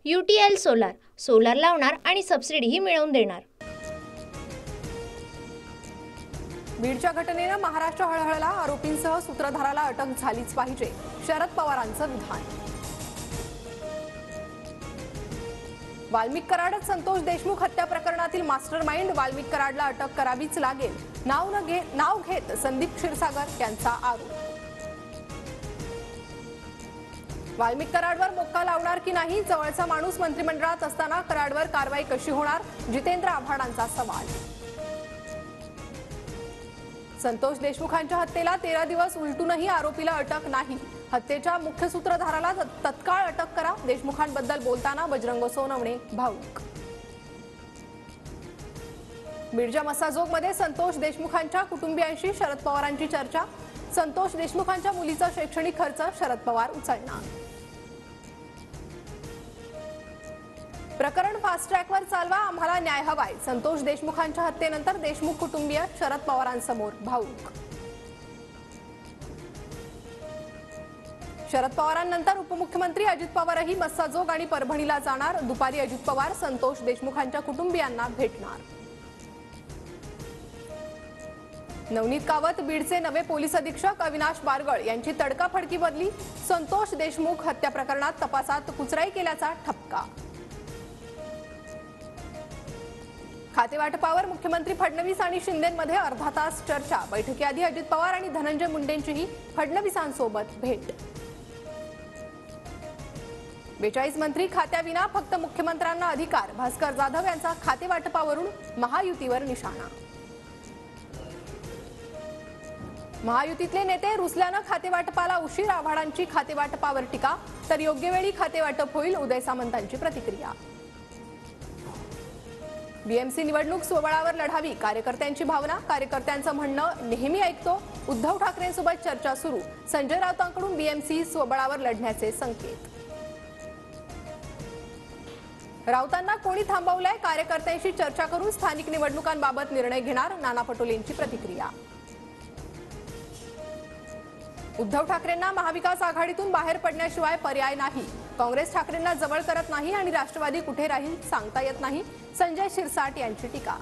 UTL solar solar लावणार आणि सबसिडीही मिळवून देणार। बीडच्या घटनेनं महाराष्ट्र हळहळला, आरोपींसह सूत्रधाराला अटक झालीच पाहिजे, शरद पवारांचं विधान। वाल्मिक कराड संतोष देशमुख हत्या प्रकरणातील मास्टरमाइंड वाल्मिक कराडला अटक करावीच लागेल, नाव घेत संदीप क्षीरसागर यांचा आरोप। वाल्मिक कराडवर मोक्का लावणार की नाही, जवळचा माणूस मंत्रिमंडळात असताना कराडवर कारवाई कशी होणार, जितेंद्र आव्हाडांचा सवाल। संतोष देशमुखांच्या हत्येला 13 दिवस उलटूनही आरोपीला अटक नाही, हत्येच्या मुख्य सूत्रधाराला तत्काळ अटक करा, देशमुखांबद्दल बोलताना बजरंग सोनवणे भाऊक। बीडच्या मसाजोगमध्ये संतोष देशमुखांच्या कुटुंबियांशी शरद पवारांची चर्चा, संतोष देशमुखांच्या मुलीचा शैक्षणिक खर्च शरद पवार उचलणार। प्रकरण फास्ट ट्रॅकवर चालवा, आम्हाला न्याय हवाय, संतोष देशमुखांच्या हत्येनंतर देशमुख कुटुंबीय शरद पवारांसमोर भाऊक। शरद पवारांनंतर उपमुख्यमंत्री अजित पवारही मस्साजोग आणि परभणीला जाणार, दुपारी अजित पवार संतोष देशमुखांच्या कुटुंबियांना भेटणार। नवनीत कावत बीडचे नवे पोलीस अधीक्षक अविनाश बारगळ यांची तडकाफडकी बदली, संतोष देशमुख हत्या प्रकरणात तपासात कुचराई केल्याचा ठपका। खातेवाटपावर मुख्यमंत्री फडणवीस आणि शिंदेंमध्ये अर्धा तास चर्चा, बैठकीआधी अजित पवार आणि धनंजय मुंडेंचीही फडणवीसांसोबत भेट। 42 मंत्री खात्याविना, फक्त मुख्यमंत्र्यांना अधिकार, भास्कर जाधव यांचा खातेवाटपावरून महायुतीवर निशाणा। महायुतीतले नेते रुसल्यानं खातेवाटपाला उशीर, आव्हाडांची खातेवाटपावर टीका, तर योग्य वेळी खातेवाटप होईल, उदय सामंतांची प्रतिक्रिया। बीएमसी निवडणूक स्वबळावर लढावी, कार्यकर्त्यांची भावना, कार्यकर्त्यांचं म्हणणं नेहमी ऐकतो, उद्धव ठाकरेंसोबत चर्चा सुरू, संजय राऊतांकडून बीएमसी स्वबळावर लढण्याचे संकेत। राऊतांना कोणी थांबवलंय, कार्यकर्त्यांशी चर्चा करून स्थानिक निवडणुकांबाबत निर्णय घेणार, नाना पटोलेंची प्रतिक्रिया। उद्धव ठाकरेंना महाविकास आघाडीतून बाहेर पडण्याशिवाय पर्याय नाही, काँग्रेस ठाकरेंना जवळ करत नाही आणि राष्ट्रवादी कुठे राहील सांगता येत नाही, संजय शिरसाट यांची टीका।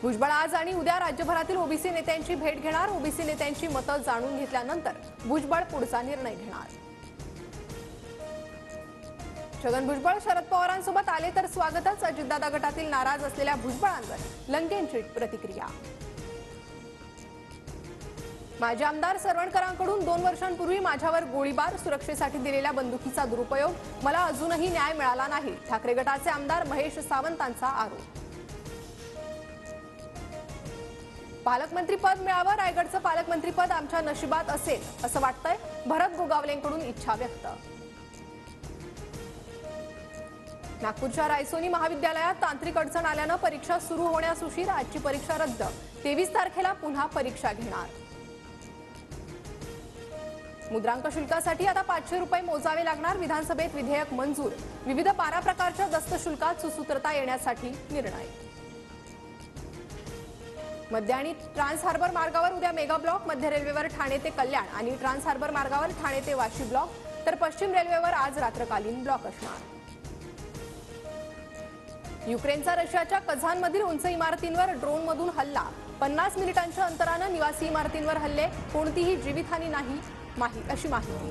भुजबळ आज आणि उद्या राज्यभरातील ओबीसी नेत्यांची भेट घेणार, ओबीसी नेत्यांची मतं जाणून घेतल्यानंतर भुजबळ पुढचा निर्णय घेणार। छगन भुजबळ शरद पवारांसोबत आले तर स्वागतच, अजितदादा गटातील नाराज असलेल्या भुजबळांवर लंकेंची प्रतिक्रिया। माजी आमदार सरवणकरांकडून 2 वर्षांपूर्वी माझ्यावर गोळीबार, सुरक्षेसाठी दिलेल्या बंदुकीचा दुरुपयोग, मला अजूनही न्याय मिळाला नाही, ठाकरे गटाचे आमदार महेश सावंतांचा आरोप। पालकमंत्रीपद मिळावं, रायगडचं पालकमंत्रीपद आमच्या नशिबात असेल असं वाटतंय, भरत गोगावलेंकडून इच्छा व्यक्त। नागपूरच्या रायसोनी महाविद्यालयात तांत्रिक अडचण आल्यानं परीक्षा सुरू होण्यास उशीर, आजची परीक्षा रद्द, 23 तारखेला पुन्हा परीक्षा घेणार। मुद्रांक शुल्कासाठी आता 500 रुपये मोजावे लागणार, विधानसभेत विधेयक मंजूर, विविध 12 प्रकारच्या दस्त शुल्कात सुसूत्रता येण्यासाठी निर्णय। मध्य आणि ट्रान्स हार्बर मार्गावर उद्या मेगा ब्लॉक, मध्य रेल्वेवर ठाणे ते कल्याण आणि ट्रान्स हार्बर मार्गावर ठाणे ते वाशी ब्लॉक, तर पश्चिम रेल्वेवर आज रात्रकालीन ब्लॉक असणार। युक्रेनचा रशियाच्या कझानमधील उंच इमारतींवर ड्रोनमधून हल्ला, 50 मिनिटांच्या अंतरानं निवासी इमारतींवर हल्ले, कोणतीही जीवितहानी नाही अशी माहिती।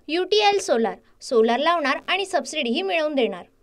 UTL सोलार सोलार लावणार आणि सबसिडीही मिळवून देणार।